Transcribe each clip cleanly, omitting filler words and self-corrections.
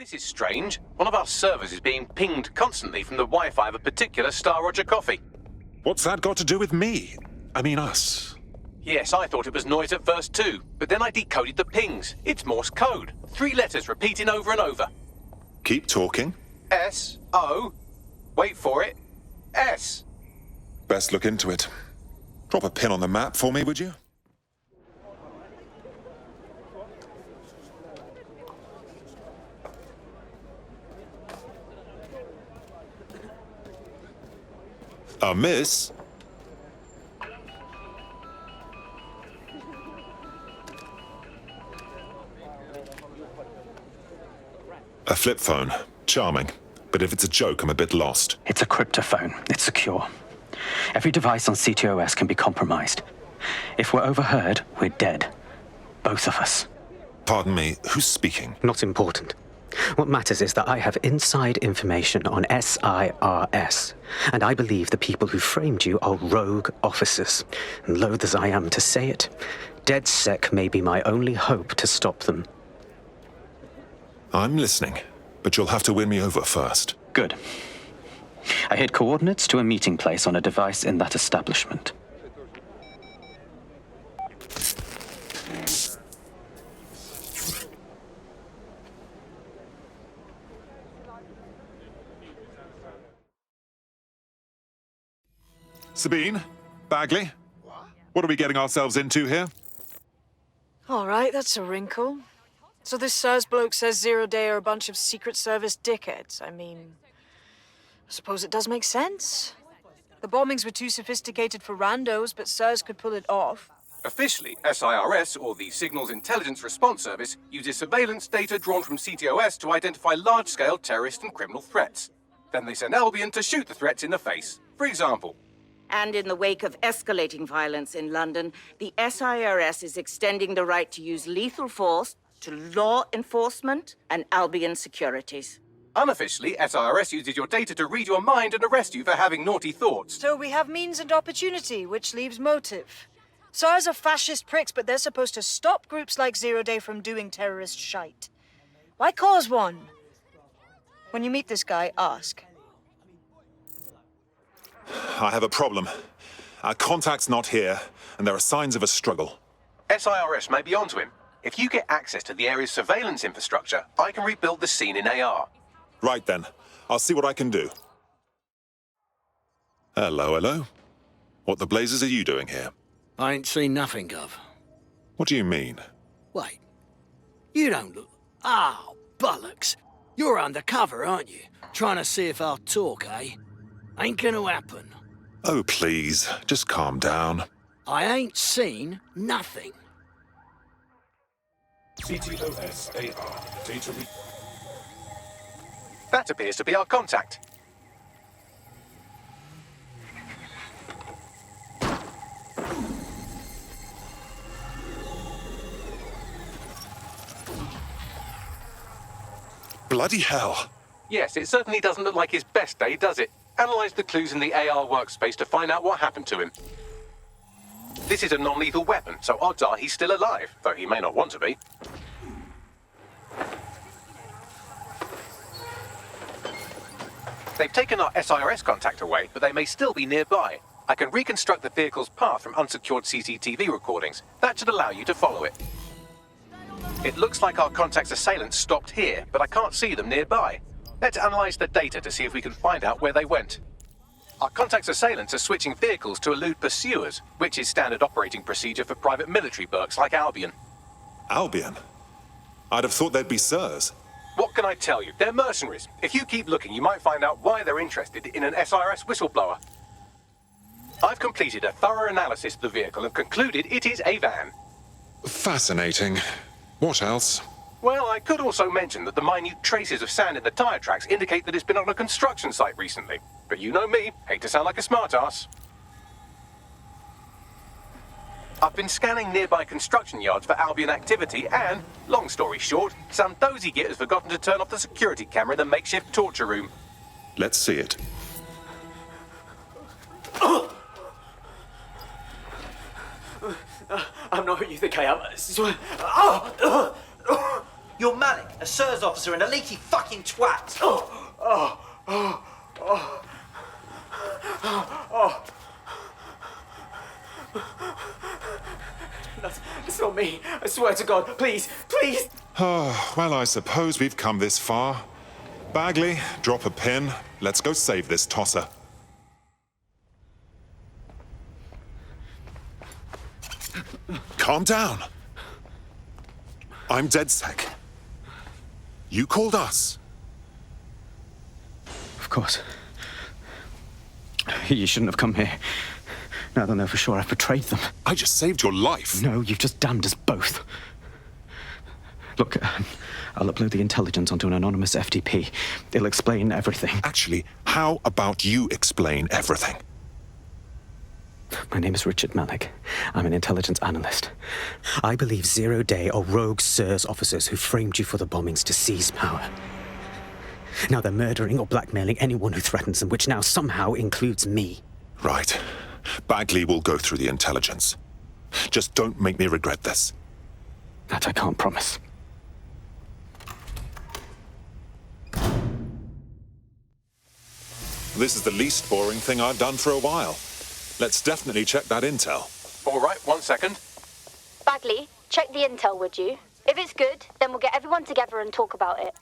This is strange. One of our servers is being pinged constantly from the Wi-Fi of a particular Star Roger coffee. What's that got to do with me? I mean us. Yes, I thought it was noise at first too, but then I decoded the pings. It's Morse code. 3 letters repeating over and over. Keep talking. S-O. Wait for it. S. Best look into it. Drop a pin on the map for me, would you? Miss? A flip phone. Charming. But if it's a joke, I'm a bit lost. It's a cryptophone. It's secure. Every device on CTOS can be compromised. If we're overheard, we're dead. Both of us. Pardon me, who's speaking? Not important. What matters is that I have inside information on SIRS, and I believe the people who framed you are rogue officers. And loath as I am to say it, DedSec may be my only hope to stop them. I'm listening, but you'll have to win me over first. Good. I hid coordinates to a meeting place on a device in that establishment. Sabine? Bagley? What are we getting ourselves into here? All right, that's a wrinkle. So this SIRS bloke says Zero Day are a bunch of Secret Service dickheads. I mean, I suppose it does make sense. The bombings were too sophisticated for randos, but SIRS could pull it off. Officially, SIRS, or the Signals Intelligence Response Service, uses surveillance data drawn from CTOS to identify large-scale terrorist and criminal threats. Then they send Albion to shoot the threats in the face. For example, And in the wake of escalating violence in London, the SIRS is extending the right to use lethal force to law enforcement and Albion securities. unofficially, SIRS uses your data to read your mind and arrest you for having naughty thoughts. So we have means and opportunity, which leaves motive. SIRS are fascist pricks, but they're supposed to stop groups like Zero Day from doing terrorist shite. Why cause one? When you meet this guy, ask. I have a problem. Our contact's not here, and there are signs of a struggle. SIRS may be onto him. If you get access to the area's surveillance infrastructure, I can rebuild the scene in AR. Right then. I'll see what I can do. Hello, hello. What the blazes are you doing here? I ain't seen nothing, Gov. What do you mean? Wait. You don't look... Oh, bollocks. You're undercover, aren't you? Trying to see if I'll talk, eh? Ain't gonna happen. Oh, please. Just calm down. I ain't seen nothing. CTOS AR. Data That appears to be our contact. Bloody hell. Yes, it certainly doesn't look like his best day, does it? Analyze the clues in the AR workspace to find out what happened to him. This is a non-lethal weapon, so odds are he's still alive, though he may not want to be. They've taken our SIRS contact away, but they may still be nearby. I can reconstruct the vehicle's path from unsecured CCTV recordings. That should allow you to follow it. It looks like our contact's assailants stopped here, but I can't see them nearby. Let's analyze the data to see if we can find out where they went. Our contact's assailants are switching vehicles to elude pursuers, which is standard operating procedure for private military burks like Albion. Albion? I'd have thought they'd be SIRS. What can I tell you? They're mercenaries. If you keep looking, you might find out why they're interested in an SIRS whistleblower. I've completed a thorough analysis of the vehicle and concluded it is a van. Fascinating. What else? Well, I could also mention that the minute traces of sand in the tire tracks indicate that it's been on a construction site recently. But you know me, hate to sound like a smartass. I've been scanning nearby construction yards for Albion activity and, long story short, some dozy git has forgotten to turn off the security camera in the makeshift torture room. Let's see it. I'm not who you think I am. You're Malik, a SIRS officer and a leaky fucking twat. It's not me. I swear to God. Please, please. Oh, well, I suppose we've come this far. Bagley, drop a pin. Let's go save this tosser. Calm down. I'm DedSec. You called us. Of course. You shouldn't have come here. Now they'll know for sure I've betrayed them. I just saved your life. No, you've just damned us both. Look, I'll upload the intelligence onto an anonymous FTP. It'll explain everything. Actually, how about you explain everything? My name is Richard Malik. I'm an intelligence analyst. I believe Zero Day are rogue SIRS officers who framed you for the bombings to seize power. Now they're murdering or blackmailing anyone who threatens them, which now somehow includes me. Right. Bagley will go through the intelligence. Just don't make me regret this. That I can't promise. This is the least boring thing I've done for a while. Let's definitely check that intel. All right, 1 second. Bagley, check the intel, would you? If it's good, then we'll get everyone together and talk about it.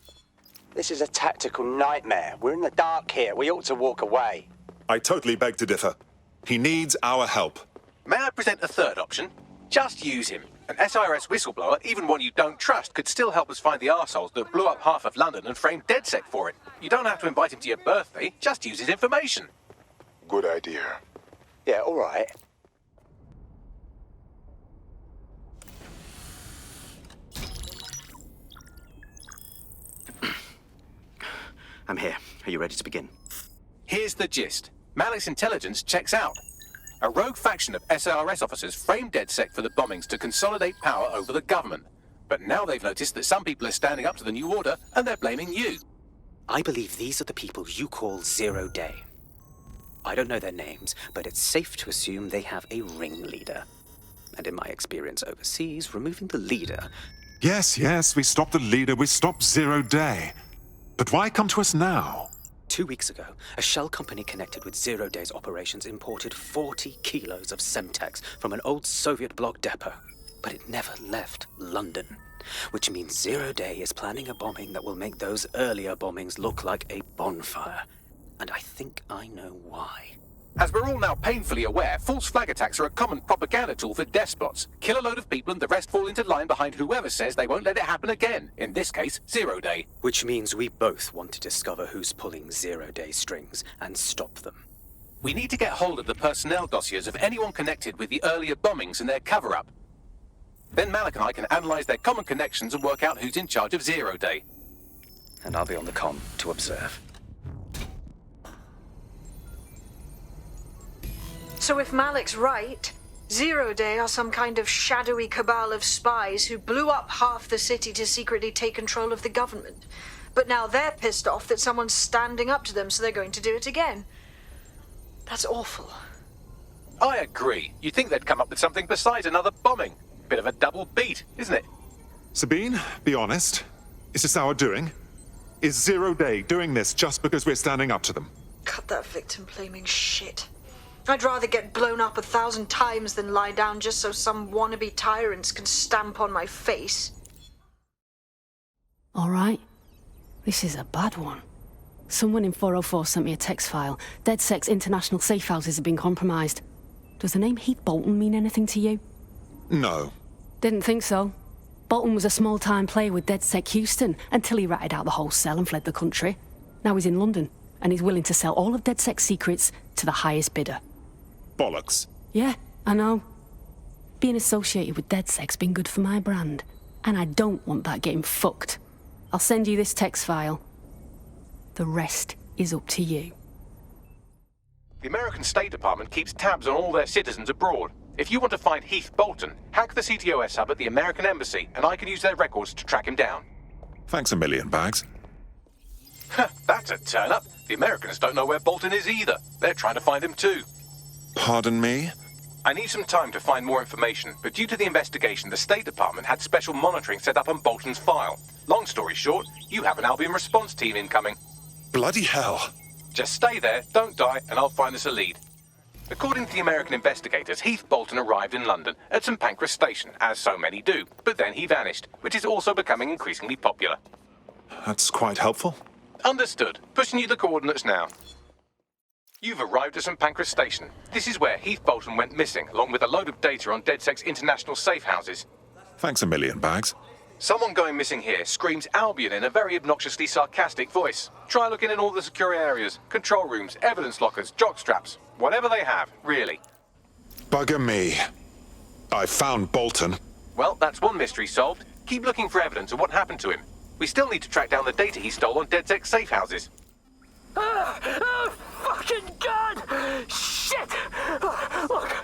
This is a tactical nightmare. We're in the dark here. We ought to walk away. I totally beg to differ. He needs our help. May I present a third option? Just use him. An SIRS whistleblower, even one you don't trust, could still help us find the arseholes that blew up half of London and framed DedSec for it. You don't have to invite him to your birthday, just use his information. Good idea. Yeah, all right. I'm here. Are you ready to begin? Here's the gist. Malik's intelligence checks out. A rogue faction of SIRS officers framed DedSec for the bombings to consolidate power over the government. But now they've noticed that some people are standing up to the new order, and they're blaming you. I believe these are the people you call Zero Day. I don't know their names, but it's safe to assume they have a ringleader. And in my experience overseas, removing the leader... Yes, we stopped the leader, we stopped Zero Day. But why come to us now? 2 weeks ago, a shell company connected with Zero Day's operations imported 40 kilos of Semtex from an old Soviet bloc depot. But it never left London. Which means Zero Day is planning a bombing that will make those earlier bombings look like a bonfire. And I think I know why. As we're all now painfully aware, false flag attacks are a common propaganda tool for despots. Kill a load of people and the rest fall into line behind whoever says they won't let it happen again. In this case, Zero Day. Which means we both want to discover who's pulling Zero Day strings and stop them. We need to get hold of the personnel dossiers of anyone connected with the earlier bombings and their cover-up. Then Malik and I can analyze their common connections and work out who's in charge of Zero Day. And I'll be on the comm to observe. So if Malik's right, Zero Day are some kind of shadowy cabal of spies who blew up half the city to secretly take control of the government. But now they're pissed off that someone's standing up to them, so they're going to do it again. That's awful. I agree. You'd think they'd come up with something besides another bombing. Bit of a double beat, isn't it? Sabine, be honest. Is this our doing? Is Zero Day doing this just because we're standing up to them? Cut that victim-blaming shit. I'd rather get blown up 1,000 times than lie down just so some wannabe tyrants can stamp on my face. All right. This is a bad one. Someone in 404 sent me a text file. DedSec's international safe houses have been compromised. Does the name Heath Bolton mean anything to you? No. Didn't think so. Bolton was a small-time player with DedSec Houston until he ratted out the whole cell and fled the country. Now he's in London, and he's willing to sell all of DedSec's secrets to the highest bidder. Bollocks. Yeah, I know. Being associated with DedSec's been good for my brand, and I don't want that getting fucked. I'll send you this text file. The rest is up to you. The American State Department keeps tabs on all their citizens abroad. If you want to find Heath Bolton, hack the CTOS hub at the American Embassy, and I can use their records to track him down. Thanks a million, Bags. That's a turn-up. The Americans don't know where Bolton is either. They're trying to find him too. Pardon me? I need some time to find more information, but due to the investigation, the State Department had special monitoring set up on Bolton's file. Long story short, you have an Albion response team incoming. Bloody hell. Just stay there, don't die, and I'll find us a lead. According to the American investigators, Heath Bolton arrived in London at St Pancras Station, as so many do, but then he vanished, which is also becoming increasingly popular. That's quite helpful. Understood. Pushing you the coordinates now. You've arrived at St Pancras Station. This is where Heath Bolton went missing, along with a load of data on DedSec's international safe houses. Thanks a million, Bags. Someone going missing here screams Albion in a very obnoxiously sarcastic voice. Try looking in all the secure areas, control rooms, evidence lockers, jockstraps, whatever they have, really. Bugger me. I found Bolton. Well, that's one mystery solved. Keep looking for evidence of what happened to him. We still need to track down the data he stole on DedSec safe houses. Fucking God! Shit! Look,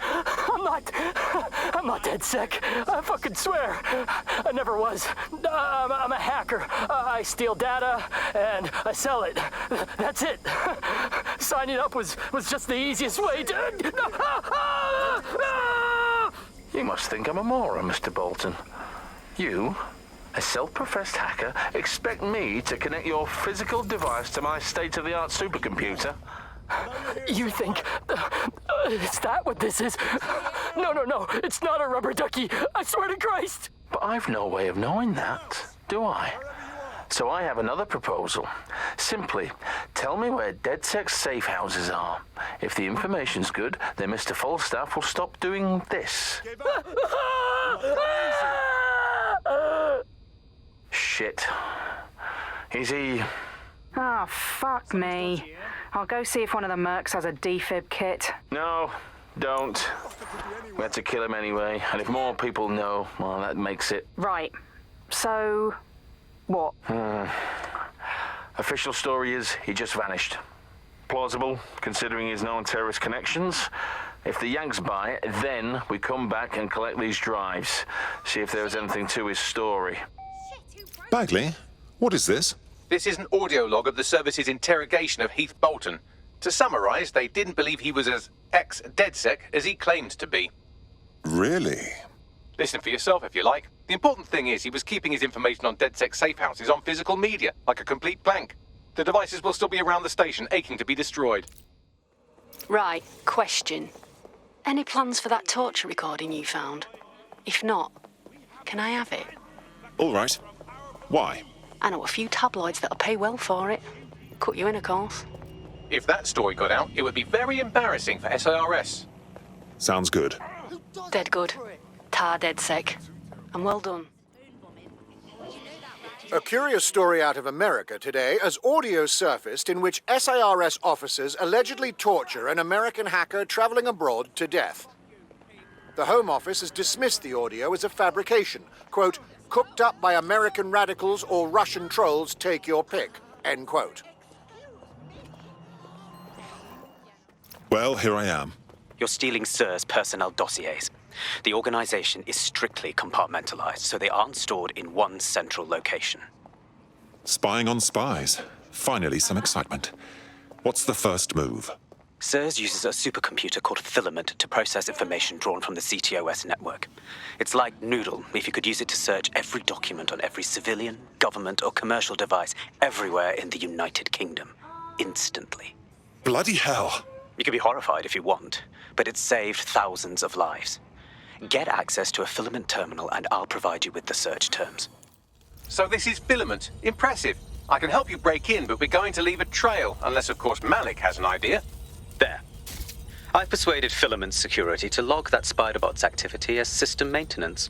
I'm not DedSec. I fucking swear. I never was. I'm a hacker. I steal data and I sell it. That's it. Signing up was just the easiest way to... You must think I'm a moron, Mr. Bolton. You, a self-professed hacker, expect me to connect your physical device to my state-of-the-art supercomputer? You think... is that what this is? No, it's not a rubber ducky. I swear to Christ. But I've no way of knowing that, do I? So I have another proposal. Simply, tell me where DedSec's safe houses are. If the information's good, then Mr. Falstaff will stop doing this. Shit. Is he... Oh, fuck me. I'll go see if one of the mercs has a defib kit. No, don't. We had to kill him anyway, and if more people know, well, that makes it... Right. So... what? Official story is he just vanished. Plausible, considering his known terrorist connections. If the Yanks buy it, then we come back and collect these drives. See if there's anything to his story. Bagley, what is this? This is an audio log of the service's interrogation of Heath Bolton. To summarize, they didn't believe he was as ex-DedSec as he claimed to be. Really? Listen for yourself if you like. The important thing is he was keeping his information on DedSec safe houses on physical media, like a complete blank. The devices will still be around the station, aching to be destroyed. Right, question. Any plans for that torture recording you found? If not, can I have it? All right. Why? I know a few tabloids that'll pay well for it. Cut you in, of course. If that story got out, it would be very embarrassing for SIRS. Sounds good. Dead good. Tar DedSec. And well done. A curious story out of America today as audio surfaced in which SIRS officers allegedly torture an American hacker traveling abroad to death. The Home Office has dismissed the audio as a fabrication, quote, cooked up by American radicals or Russian trolls, take your pick, end quote. Well, here I am. You're stealing SIRS personnel dossiers. The organization is strictly compartmentalized, so they aren't stored in one central location. Spying on spies. Finally, some excitement. What's the first move? SIRS uses a supercomputer called Filament to process information drawn from the CTOS network. It's like Noodle, if you could use it to search every document on every civilian, government, or commercial device everywhere in the United Kingdom. Instantly. Bloody hell! You can be horrified if you want, but it's saved thousands of lives. Get access to a Filament terminal and I'll provide you with the search terms. So this is Filament. Impressive. I can help you break in, but we're going to leave a trail, unless of course Malik has an idea. There. I've persuaded Filament Security to log that Spiderbot's activity as system maintenance.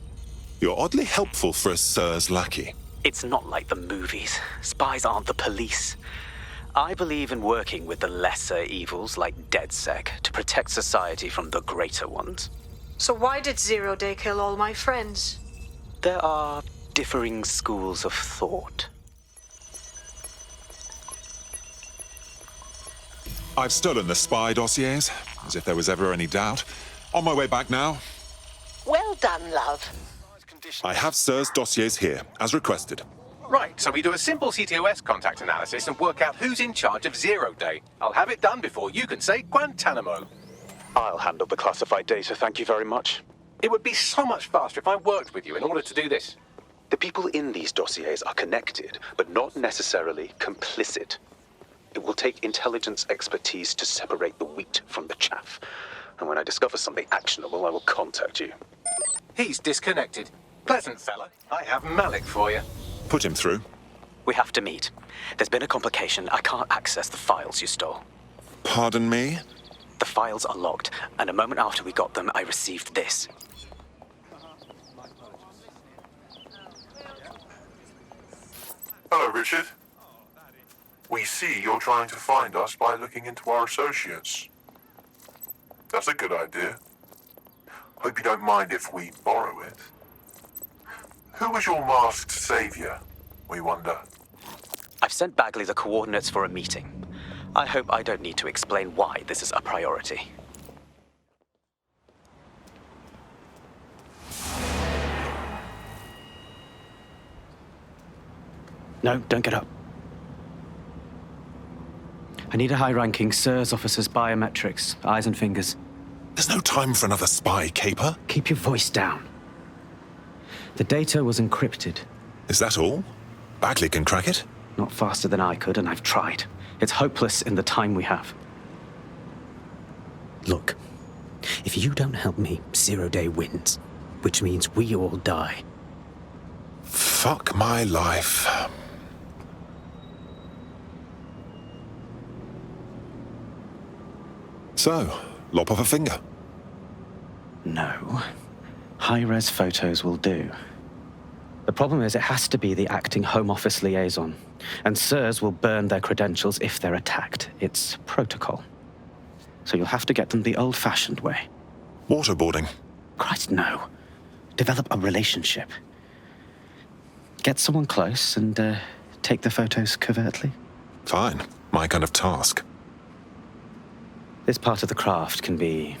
You're oddly helpful for a SIRS lackey. It's not like the movies. Spies aren't the police. I believe in working with the lesser evils like DedSec to protect society from the greater ones. So why did Zero Day kill all my friends? There are differing schools of thought. I've stolen the spy dossiers, as if there was ever any doubt. On my way back now. Well done, love. I have SIRS dossiers here, as requested. Right, so we do a simple CTOS contact analysis and work out who's in charge of Zero Day. I'll have it done before you can say Guantanamo. I'll handle the classified data, thank you very much. It would be so much faster if I worked with you in order to do this. The people in these dossiers are connected, but not necessarily complicit. It will take intelligence expertise to separate the wheat from the chaff. And when I discover something actionable, I will contact you. He's disconnected. Pleasant fella. I have Malik for you. Put him through. We have to meet. There's been a complication. I can't access the files you stole. Pardon me? The files are logged, and a moment after we got them, I received this. Hello, Richard. We see you're trying to find us by looking into our associates. That's a good idea. Hope you don't mind if we borrow it. Who was your masked savior, we wonder? I've sent Bagley the coordinates for a meeting. I hope I don't need to explain why this is a priority. No, don't get up. I need a high-ranking SIRS officer's biometrics, eyes and fingers. There's no time for another spy caper. Keep your voice down. The data was encrypted. Is that all? Bagley can crack it? Not faster than I could, and I've tried. It's hopeless in the time we have. Look, if you don't help me, 0 Day wins, which means we all die. Fuck my life. So, lop off a finger? No. High-res photos will do. The problem is it has to be the acting Home Office liaison, and SIRS will burn their credentials if they're attacked. It's protocol. So you'll have to get them the old-fashioned way. Waterboarding? Christ, no. Develop a relationship. Get someone close and take the photos covertly. Fine. My kind of task. This part of the craft can be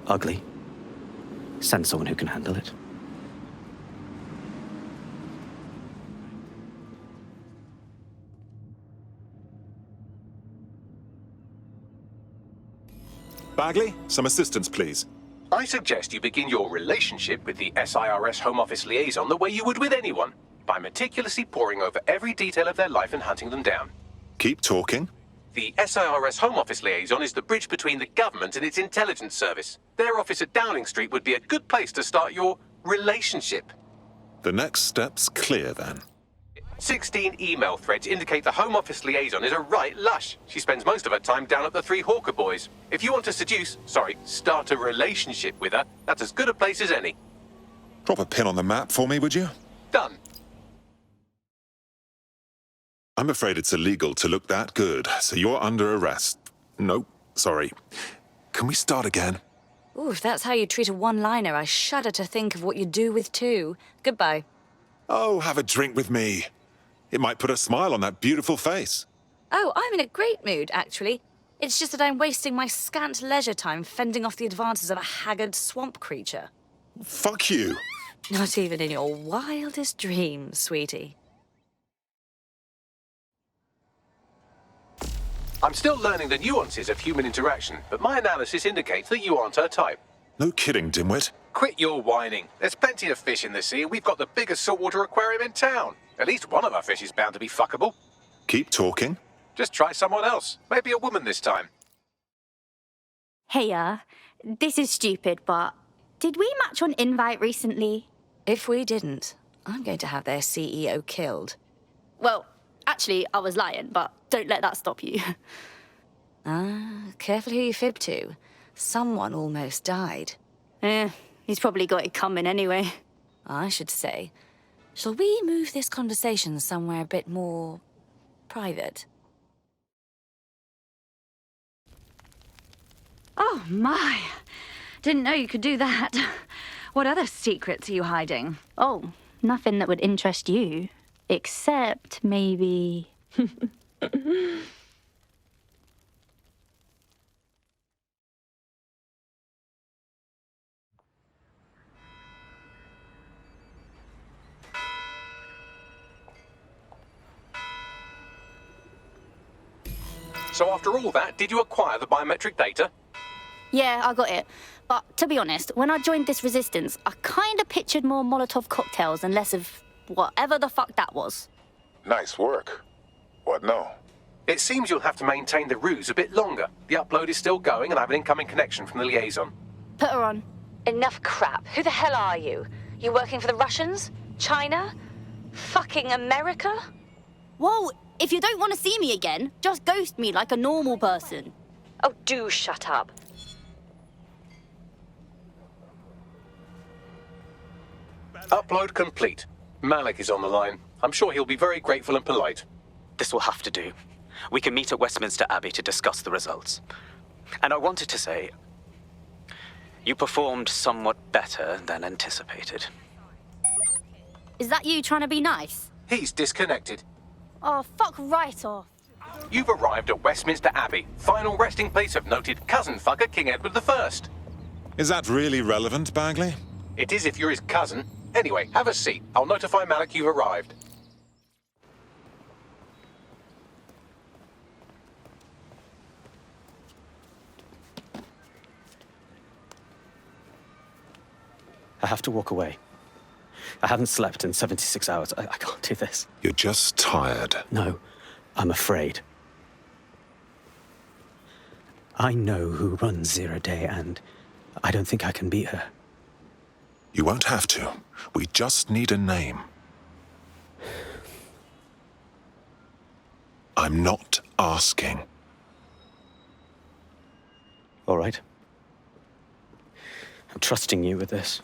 ugly. Send someone who can handle it. Bagley, some assistance, please. I suggest you begin your relationship with the SIRS Home Office liaison the way you would with anyone, by meticulously poring over every detail of their life and hunting them down. Keep talking. The SIRS Home Office liaison is the bridge between the government and its intelligence service. Their office at Downing Street would be a good place to start your relationship. The next step's clear, then. 16 email threads indicate the Home Office liaison is a right lush. She spends most of her time down at the Three Hawker Boys. If you want to start a relationship with her, that's as good a place as any. Drop a pin on the map for me, would you? Done. I'm afraid it's illegal to look that good, so you're under arrest. Nope, sorry. Can we start again? Ooh, if that's how you treat a one-liner, I shudder to think of what you do with two. Goodbye. Oh, have a drink with me. It might put a smile on that beautiful face. Oh, I'm in a great mood, actually. It's just that I'm wasting my scant leisure time fending off the advances of a haggard swamp creature. Fuck you. Not even in your wildest dreams, sweetie. I'm still learning the nuances of human interaction, but my analysis indicates that you aren't her type. No kidding, dimwit. Quit your whining. There's plenty of fish in the sea, and we've got the biggest saltwater aquarium in town. At least one of our fish is bound to be fuckable. Keep talking. Just try someone else. Maybe a woman this time. Hey, this is stupid, but did we match on Invite recently? If we didn't, I'm going to have their CEO killed. Well, actually, I was lying, but don't let that stop you. Careful who you fib to. Someone almost died. He's probably got it coming anyway. I should say, shall we move this conversation somewhere a bit more private? Oh, my. Didn't know you could do that. What other secrets are you hiding? Oh, nothing that would interest you. Except maybe... So after all that, did you acquire the biometric data? Yeah, I got it. But to be honest, when I joined this resistance, I kind of pictured more Molotov cocktails and less of whatever the fuck that was. Nice work. What now? It seems you'll have to maintain the ruse a bit longer. The upload is still going and I have an incoming connection from the liaison. Put her on. Enough crap. Who the hell are you? You working for the Russians? China? Fucking America? Whoa, if you don't want to see me again, just ghost me like a normal person. Oh, do shut up. Upload complete. Malik is on the line. I'm sure he'll be very grateful and polite. This will have to do. We can meet at Westminster Abbey to discuss the results. And I wanted to say, you performed somewhat better than anticipated. Is that you trying to be nice? He's disconnected. Oh, fuck right off. You've arrived at Westminster Abbey, final resting place of noted cousin fucker King Edward I. Is that really relevant, Bagley? It is if you're his cousin. Anyway, have a seat. I'll notify Malik you've arrived. I have to walk away. I haven't slept in 76 hours. I can't do this. You're just tired. No, I'm afraid. I know who runs Zero Day, and I don't think I can beat her. You won't have to. We just need a name. I'm not asking. All right. I'm trusting you with this.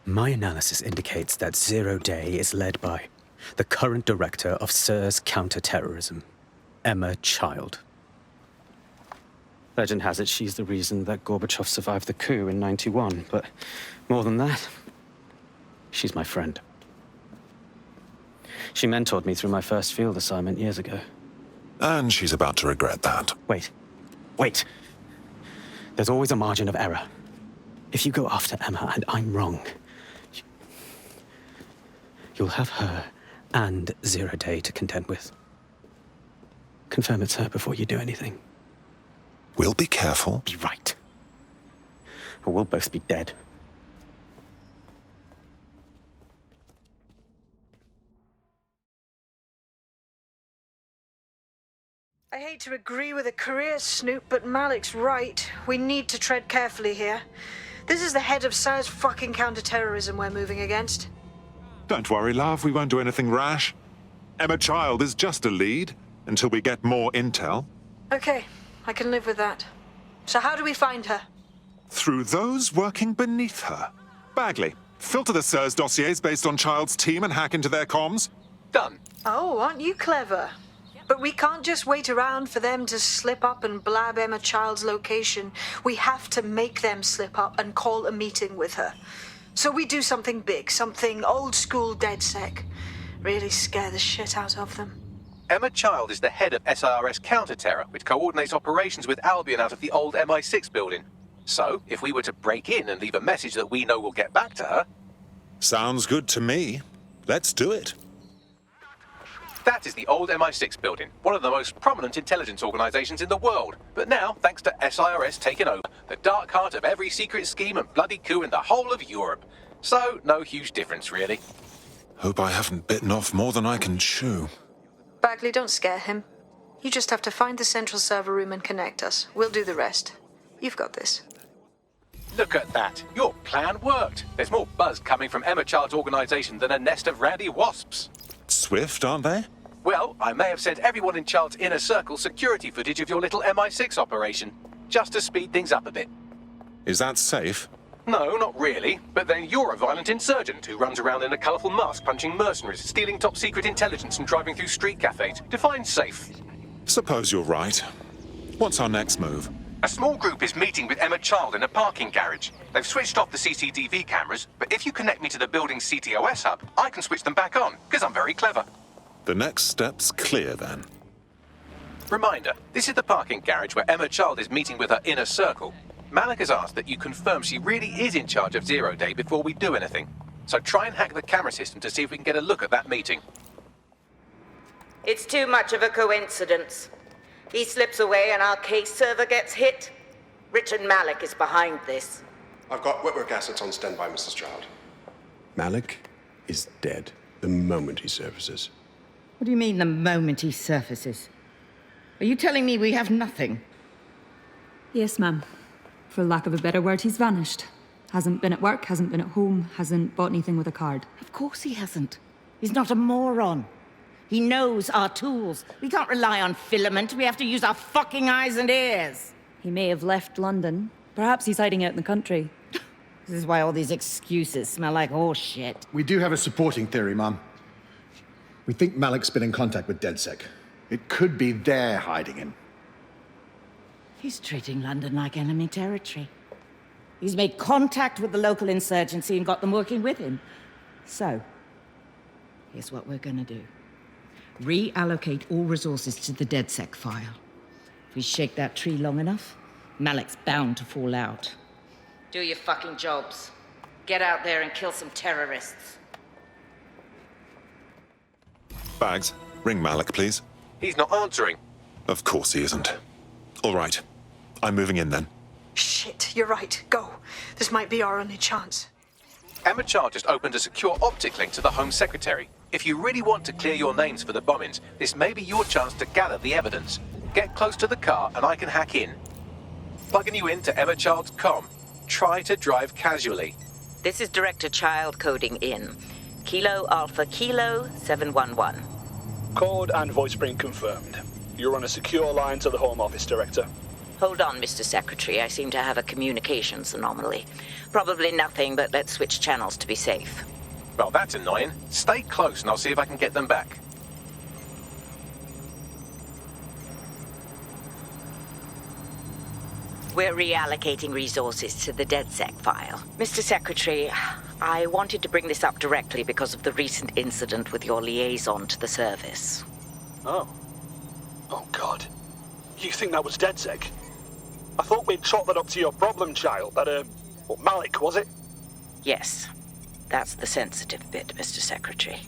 My analysis indicates that Zero Day is led by the current director of SIRS counterterrorism, Emma Child. Legend has it she's the reason that Gorbachev survived the coup in '91, but more than that, she's my friend. She mentored me through my first field assignment years ago. And she's about to regret that. Wait. There's always a margin of error. If you go after Emma and I'm wrong, you'll have her and Zero Day to contend with. Confirm it's her before you do anything. We'll be careful. Be right. Or we'll both be dead. I hate to agree with a career snoop, but Malik's right. We need to tread carefully here. This is the head of SIRS fucking counterterrorism we're moving against. Don't worry, love. We won't do anything rash. Emma Child is just a lead until we get more intel. Okay, I can live with that. So how do we find her? Through those working beneath her. Bagley, filter the SIRS dossiers based on Child's team and hack into their comms. Done. Oh, aren't you clever? But we can't just wait around for them to slip up and blab Emma Child's location. We have to make them slip up and call a meeting with her. So we do something big, something old-school DedSec. Really scare the shit out of them. Emma Child is the head of SIRS Counterterror, which coordinates operations with Albion out of the old MI6 building. So, if we were to break in and leave a message that we know will get back to her... Sounds good to me. Let's do it. That is the old MI6 building, one of the most prominent intelligence organizations in the world. But now, thanks to SIRS taking over, the dark heart of every secret scheme and bloody coup in the whole of Europe. So, no huge difference, really. Hope I haven't bitten off more than I can chew. Bagley, don't scare him. You just have to find the central server room and connect us. We'll do the rest. You've got this. Look at that. Your plan worked. There's more buzz coming from Emma Child's organization than a nest of randy wasps. Swift, aren't they? Well, I may have sent everyone in Child's inner circle security footage of your little MI6 operation, just to speed things up a bit. Is that safe? No, not really. But then you're a violent insurgent who runs around in a colourful mask punching mercenaries, stealing top-secret intelligence and driving through street cafes. Define safe. Suppose you're right. What's our next move? A small group is meeting with Emma Child in a parking garage. They've switched off the CCTV cameras, but if you connect me to the building's CTOS hub, I can switch them back on, because I'm very clever. The next step's clear, then. Reminder, this is the parking garage where Emma Child is meeting with her inner circle. Malik has asked that you confirm she really is in charge of Zero Day before we do anything. So try and hack the camera system to see if we can get a look at that meeting. It's too much of a coincidence. He slips away and our case server gets hit. Richard Malik is behind this. I've got Whitworth assets on standby, Mrs. Stroud. Malik is dead the moment he surfaces. What do you mean, the moment he surfaces? Are you telling me we have nothing? Yes, ma'am. For lack of a better word, he's vanished. Hasn't been at work, hasn't been at home, hasn't bought anything with a card. Of course he hasn't. He's not a moron. He knows our tools. We can't rely on filament. We have to use our fucking eyes and ears. He may have left London. Perhaps he's hiding out in the country. This is why all these excuses smell like horse shit. We do have a supporting theory, Mum. We think Malik's been in contact with DedSec. It could be they're hiding him. He's treating London like enemy territory. He's made contact with the local insurgency and got them working with him. So, here's what we're gonna do. Reallocate all resources to the DedSec file. If we shake that tree long enough, Malik's bound to fall out. Do your fucking jobs. Get out there and kill some terrorists. Bags, ring Malik, please. He's not answering. Of course he isn't. All right. I'm moving in then. Shit, you're right. Go. This might be our only chance. Emma Child just opened a secure optic link to the Home Secretary. If you really want to clear your names for the bombings, this may be your chance to gather the evidence. Get close to the car and I can hack in. Plugging you into Emma Child's comm. Try to drive casually. This is Director Child coding in. Kilo Alpha Kilo 711. Code and voice print confirmed. You're on a secure line to the Home Office, Director. Hold on, Mr. Secretary. I seem to have a communications anomaly. Probably nothing, but let's switch channels to be safe. Well, that's annoying. Stay close and I'll see if I can get them back. We're reallocating resources to the DedSec file. Mr. Secretary, I wanted to bring this up directly because of the recent incident with your liaison to the service. Oh. Oh, God. You think that was DedSec? I thought we'd chalk that up to your problem child, that, Malik, was it? Yes. That's the sensitive bit, Mr. Secretary.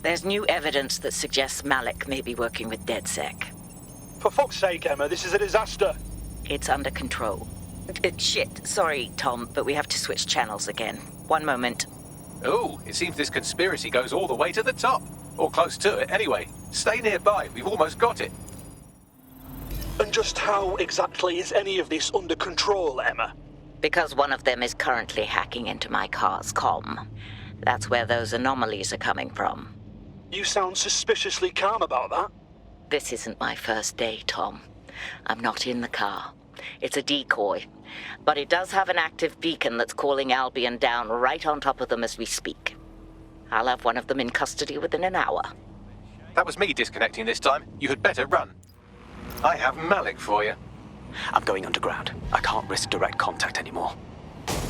There's new evidence that suggests Malik may be working with DedSec. For fuck's sake, Emma, this is a disaster. It's under control. Shit, sorry, Tom, but we have to switch channels again. One moment. Oh, it seems this conspiracy goes all the way to the top. Or close to it, anyway. Stay nearby, we've almost got it. And just how exactly is any of this under control, Emma? Because one of them is currently hacking into my car's comm. That's where those anomalies are coming from. You sound suspiciously calm about that. This isn't my first day, Tom. I'm not in the car. It's a decoy. But it does have an active beacon that's calling Albion down right on top of them as we speak. I'll have one of them in custody within an hour. That was me disconnecting this time. You had better run. I have Malik for you. I'm going underground. I can't risk direct contact anymore.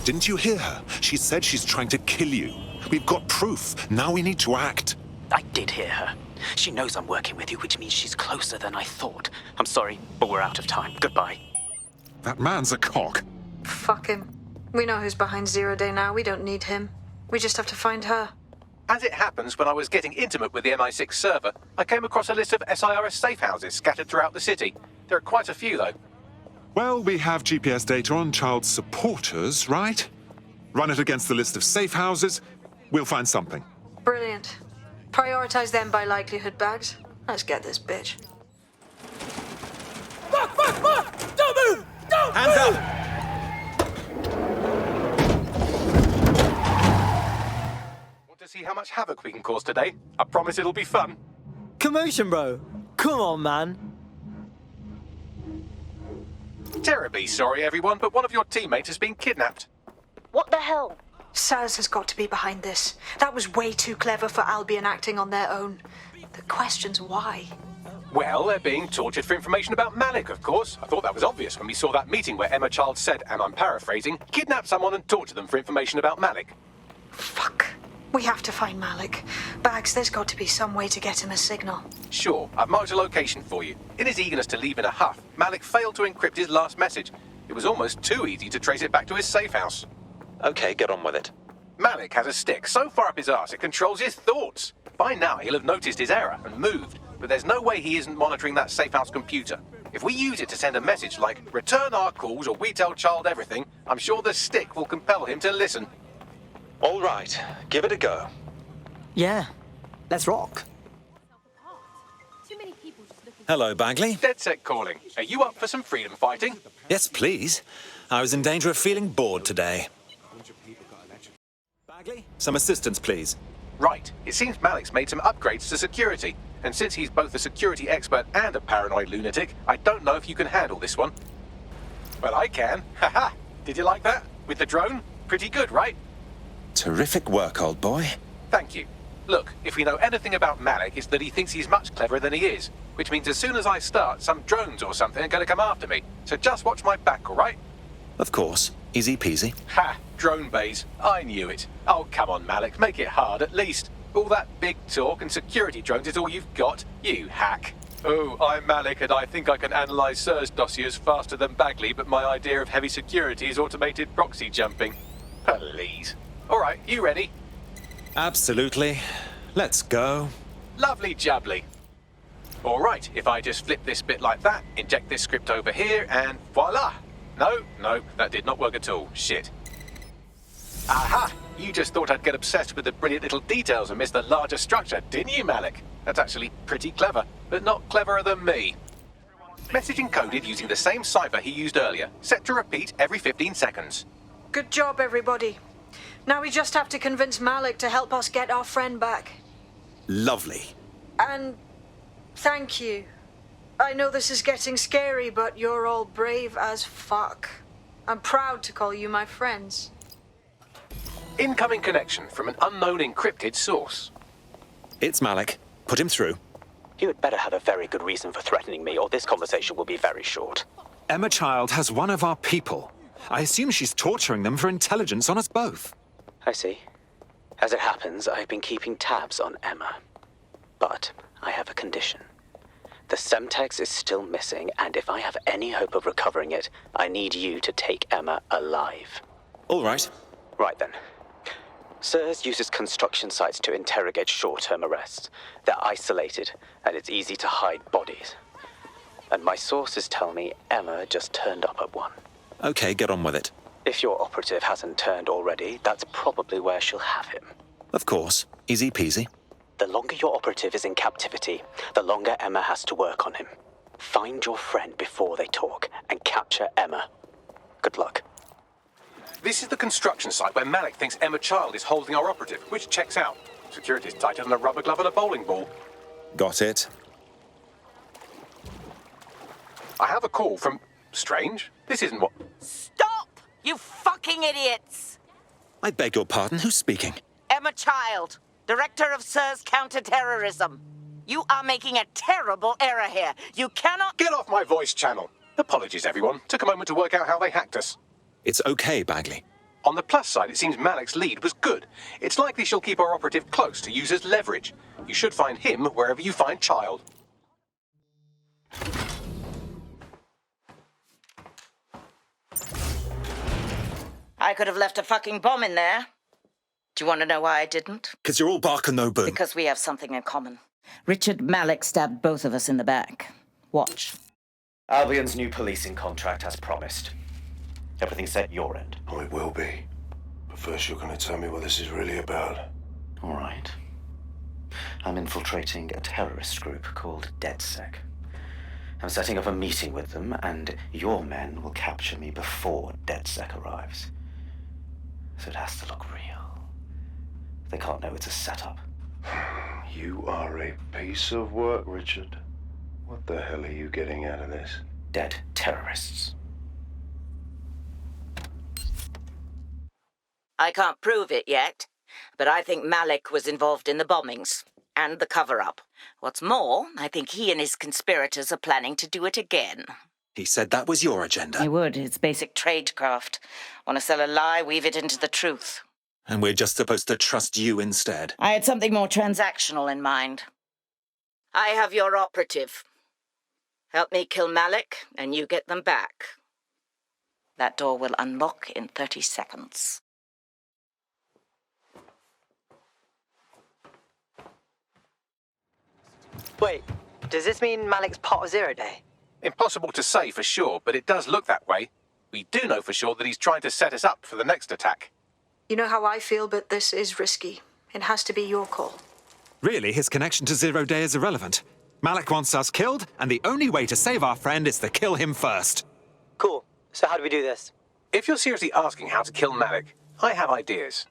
Didn't you hear her? She said she's trying to kill you. We've got proof. Now we need to act. I did hear her. She knows I'm working with you, which means she's closer than I thought. I'm sorry, but we're out of time. Goodbye. That man's a cock. Fuck him. We know who's behind Zero Day now. We don't need him. We just have to find her. As it happens, when I was getting intimate with the MI6 server, I came across a list of SIRS safe houses scattered throughout the city. There are quite a few, though. Well, we have GPS data on child supporters, right? Run it against the list of safe houses. We'll find something. Brilliant. Prioritize them by likelihood, Bags. Let's get this bitch. Fuck! Don't move! Don't Hands move! up! Want to see how much havoc we can cause today? I promise it'll be fun. Commotion, bro. Come on, man. Terribly sorry, everyone, but one of your teammates has been kidnapped. What the hell? SARS has got to be behind this. That was way too clever for Albion acting on their own. The question's why. Well, they're being tortured for information about Malik, of course. I thought that was obvious when we saw that meeting where Emma Child said, and I'm paraphrasing, kidnap someone and torture them for information about Malik. Fuck. We have to find Malik. Bags, there's got to be some way to get him a signal. Sure, I've marked a location for you. In his eagerness to leave in a huff, Malik failed to encrypt his last message. It was almost too easy to trace it back to his safe house. Okay, get on with it. Malik has a stick so far up his arse it controls his thoughts. By now he'll have noticed his error and moved. but there's no way he isn't monitoring that safe house computer. If we use it to send a message like, return our calls or we tell Child everything, I'm sure the stick will compel him to listen. All right, give it a go. Yeah, let's rock. Hello, Bagley. DedSec calling. Are you up for some freedom fighting? Yes, please. I was in danger of feeling bored today. Bagley, some assistance, please. Right. It seems Malik's made some upgrades to security. And since he's both a security expert and a paranoid lunatic, I don't know if you can handle this one. Well, I can. Haha. Did you like that? With the drone? Pretty good, right? Terrific work, old boy. Thank you. Look, if we know anything about Malik, it's that he thinks he's much cleverer than he is. Which means as soon as I start, some drones or something are going to come after me. So just watch my back, all right? Of course. Easy peasy. Ha! Drone bays. I knew it. Oh, come on, Malik. Make it hard, at least. All that big talk and security drones is all you've got. You hack. Oh, I'm Malik, and I think I can analyze SIRS dossiers faster than Bagley, but my idea of heavy security is automated proxy jumping. Please. All right, you ready? Absolutely. Let's go. Lovely jubbly. All right, if I just flip this bit like that, inject this script over here, and voila! No, that did not work at all. Shit. Aha! You just thought I'd get obsessed with the brilliant little details and miss the larger structure, didn't you, Malik? That's actually pretty clever, but not cleverer than me. Message encoded using the same cipher he used earlier, set to repeat every 15 seconds. Good job, everybody. Now we just have to convince Malik to help us get our friend back. Lovely. And thank you. I know this is getting scary, but you're all brave as fuck. I'm proud to call you my friends. Incoming connection from an unknown encrypted source. It's Malik. Put him through. You had better have a very good reason for threatening me, or this conversation will be very short. Emma Child has one of our people. I assume she's torturing them for intelligence on us both. I see. As it happens, I've been keeping tabs on Emma. But I have a condition. The Semtex is still missing, and if I have any hope of recovering it, I need you to take Emma alive. All right. Right then. SIRS uses construction sites to interrogate short-term arrests. They're isolated, and it's easy to hide bodies. And my sources tell me Emma just turned up at one. Okay, get on with it. If your operative hasn't turned already, that's probably where she'll have him. Of course. Easy peasy. The longer your operative is in captivity, the longer Emma has to work on him. Find your friend before they talk, and capture Emma. Good luck. This is the construction site where Malik thinks Emma Child is holding our operative, which checks out. Security's tighter than a rubber glove on a bowling ball. Got it. I have a call from... Strange. This isn't what... Stop, you fucking idiots! I beg your pardon. Who's speaking? Emma Child, Director of SIRS Counterterrorism. You are making a terrible error here. You cannot... Get off my voice channel. Apologies, everyone. Took a moment to work out how they hacked us. It's okay, Bagley. On the plus side, it seems Malik's lead was good. It's likely she'll keep our operative close to use as leverage. You should find him wherever you find Child. I could have left a fucking bomb in there. Do you want to know why I didn't? Because you're all bark and no boom. Because we have something in common. Richard Malik stabbed both of us in the back. Watch. Albion's new policing contract as promised. Everything's set your end. Oh, it will be. But first you're going to tell me what this is really about. All right. I'm infiltrating a terrorist group called DedSec. I'm setting up a meeting with them, and your men will capture me before DedSec arrives. So it has to look real. They can't know it's a setup. You are a piece of work, Richard. What the hell are you getting out of this? Dead terrorists. I can't prove it yet, but I think Malik was involved in the bombings and the cover-up. What's more, I think he and his conspirators are planning to do it again. He said that was your agenda. I would. It's basic tradecraft. Want to sell a lie, weave it into the truth. And we're just supposed to trust you instead. I had something more transactional in mind. I have your operative. Help me kill Malik, and you get them back. That door will unlock in 30 seconds. Wait, Does this mean Malik's part of Zero Day? Impossible to say for sure, but it does look that way. We do know for sure that he's trying to set us up for the next attack. You know how I feel, but this is risky. It has to be your call. Really, his connection to Zero Day is irrelevant. Malik wants us killed, and the only way to save our friend is to kill him first. Cool. So how do we do this? If you're seriously asking how to kill Malik, I have ideas.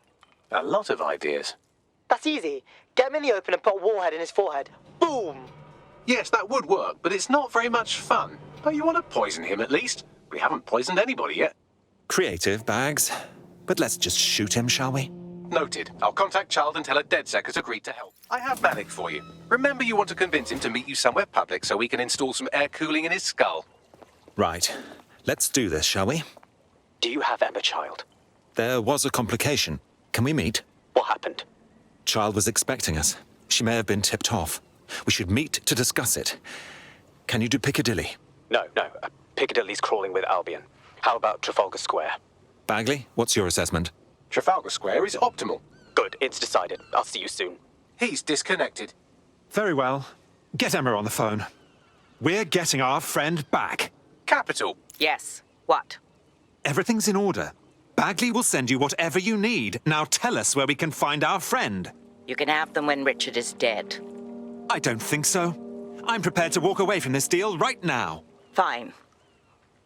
A lot of ideas. That's easy. Get him in the open and put a warhead in his forehead. Boom! Yes, that would work, but it's not very much fun. Don't you want to poison him at least? We haven't poisoned anybody yet. Creative, Bags. But let's just shoot him, shall we? Noted. I'll contact Child and tell her DedSec has agreed to help. I have Malik for you. Remember, you want to convince him to meet you somewhere public so we can install some air cooling in his skull. Right. Let's do this, shall we? Do you have Emma, Child? There was a complication. Can we meet? What happened? Child was expecting us. She may have been tipped off. We should meet to discuss it. Can you do Piccadilly? No. Piccadilly's crawling with Albion. How about Trafalgar Square? Bagley, what's your assessment? Trafalgar Square is optimal. Good, it's decided. I'll see you soon. He's disconnected. Very well. Get Emma on the phone. We're getting our friend back. Capital. Yes. What? Everything's in order. Bagley will send you whatever you need. Now tell us where we can find our friend. You can have them when Richard is dead. I don't think so. I'm prepared to walk away from this deal right now. Fine.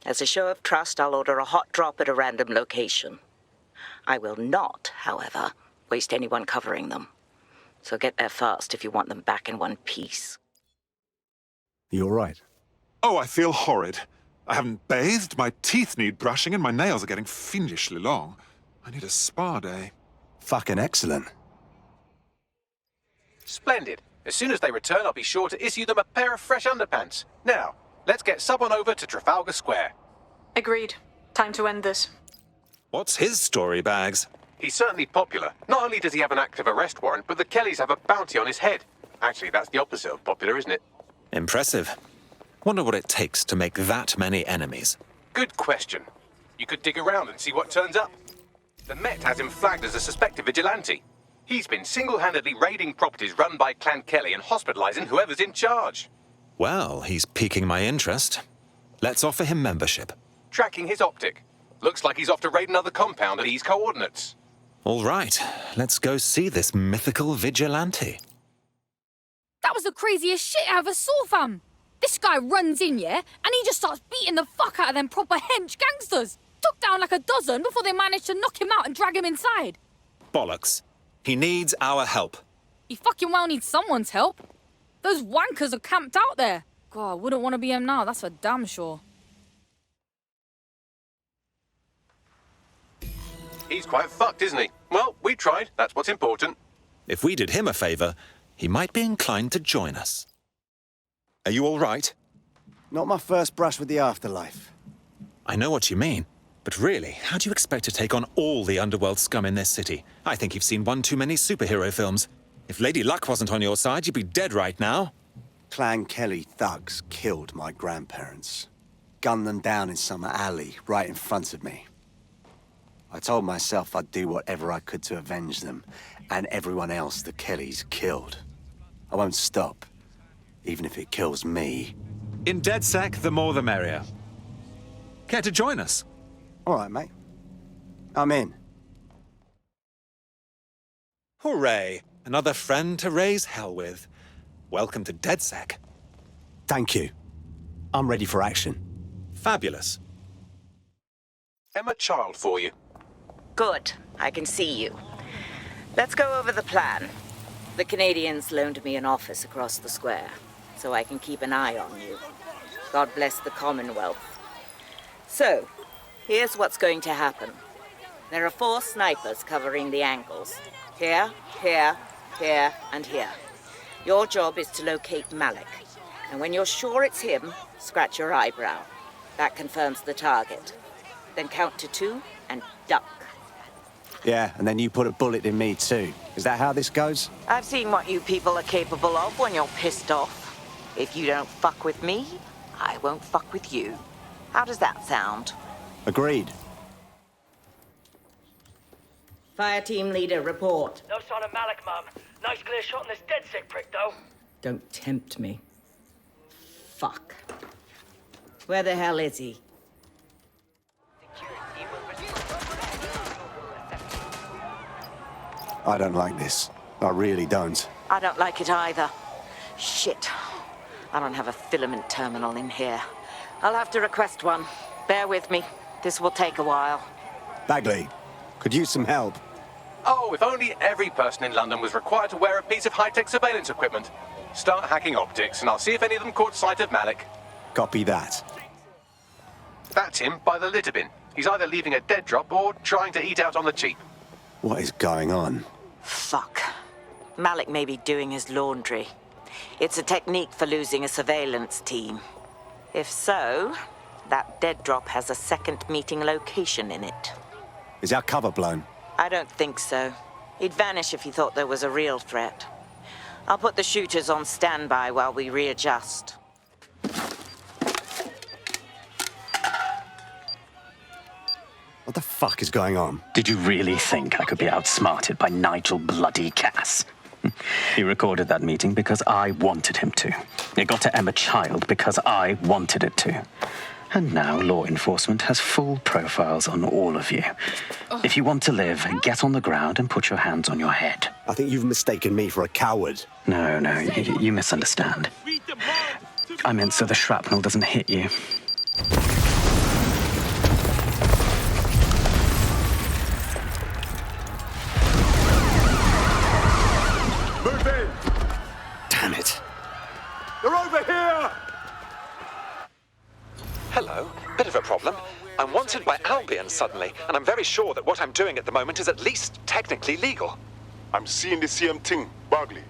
As a show of trust, I'll order a hot drop at a random location. I will not, however, waste anyone covering them. So get there fast if you want them back in one piece. You all right? Oh, I feel horrid. I haven't bathed, my teeth need brushing, and my nails are getting fiendishly long. I need a spa day. Fucking excellent. Splendid. As soon as they return, I'll be sure to issue them a pair of fresh underpants. Now, let's get someone over to Trafalgar Square. Agreed. Time to end this. What's his story, Bags? He's certainly popular. Not only does he have an active arrest warrant, but the Kellys have a bounty on his head. Actually, that's the opposite of popular, isn't it? Impressive. Wonder what it takes to make that many enemies. Good question. You could dig around and see what turns up. The Met has him flagged as a suspected vigilante. He's been single-handedly raiding properties run by Clan Kelly and hospitalizing whoever's in charge. Well, he's piquing my interest. Let's offer him membership. Tracking his optic. Looks like he's off to raid another compound at these coordinates. All right, let's go see this mythical vigilante. That was the craziest shit I ever saw, fam. This guy runs in, yeah, and he just starts beating the fuck out of them proper hench gangsters. Took down like a dozen before they managed to knock him out and drag him inside. Bollocks. He needs our help. He fucking well needs someone's help. Those wankers are camped out there. God, I wouldn't want to be him now, that's for damn sure. He's quite fucked, isn't he? Well, we tried. That's what's important. If we did him a favor, he might be inclined to join us. Are you all right? Not my first brush with the afterlife. I know what you mean. But really, how do you expect to take on all the underworld scum in this city? I think you've seen one too many superhero films. If Lady Luck wasn't on your side, you'd be dead right now. Clan Kelly thugs killed my grandparents. Gunned them down in some alley right in front of me. I told myself I'd do whatever I could to avenge them, and everyone else the Kellys killed. I won't stop, even if it kills me. In DedSec, the more the merrier. Care to join us? All right, mate. I'm in. Hooray! Another friend to raise hell with. Welcome to DedSec. Thank you. I'm ready for action. Fabulous. Emma Child for you. Good. I can see you. Let's go over the plan. The Canadians loaned me an office across the square, so I can keep an eye on you. God bless the Commonwealth. So, here's what's going to happen. There are 4 snipers covering the angles. Here, here, here, and here. Your job is to locate Malik. And when you're sure it's him, scratch your eyebrow. That confirms the target. Then count to 2 and duck. Yeah, and then you put a bullet in me too. Is that how this goes? I've seen what you people are capable of when you're pissed off. If you don't fuck with me, I won't fuck with you. How does that sound? Agreed. Fire team leader, report. No sign of Malik, Mum. Nice clear shot on this DedSec prick, though. Don't tempt me. fuck. Where the hell is he? I don't like this. I really don't. I don't like it either. Shit. I don't have a filament terminal in here. I'll have to request one. Bear with me. This will take a while. Bagley, could use some help. Oh, if only every person in London was required to wear a piece of high-tech surveillance equipment. Start hacking optics, and I'll see if any of them caught sight of Malik. Copy that. That's him by the litter bin. He's either leaving a dead drop or trying to eat out on the cheap. What is going on? Fuck. Malik may be doing his laundry. It's a technique for losing a surveillance team. If so, that dead drop has a second meeting location in it. Is our cover blown? I don't think so. He'd vanish if he thought there was a real threat. I'll put the shooters on standby while we readjust. What the fuck is going on? Did you really think I could be outsmarted by Nigel bloody Cass? He recorded that meeting because I wanted him to. It got to Emma Child because I wanted it to. And now law enforcement has full profiles on all of you. If you want to live, get on the ground and put your hands on your head. I think you've mistaken me for a coward. No, you misunderstand. I meant so the shrapnel doesn't hit you. Move in! Damn it. They're over here! Hello. Bit of a problem. I'm wanted by Albion suddenly, and I'm very sure that what I'm doing at the moment is at least technically legal. I'm seeing the same thing, Bagley.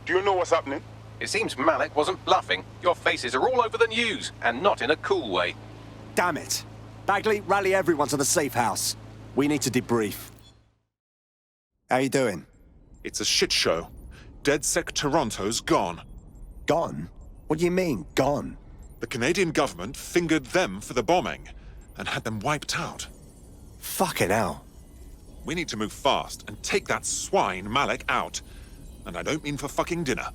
Do you know what's happening? It seems Malik wasn't bluffing. Your faces are all over the news, and not in a cool way. Damn it. Bagley, rally everyone to the safe house. We need to debrief. How you doing? It's a shit show. DedSec Toronto's gone. Gone? What do you mean, gone? The Canadian government fingered them for the bombing and had them wiped out. Fucking hell. We need to move fast and take that swine Malik out. And I don't mean for fucking dinner.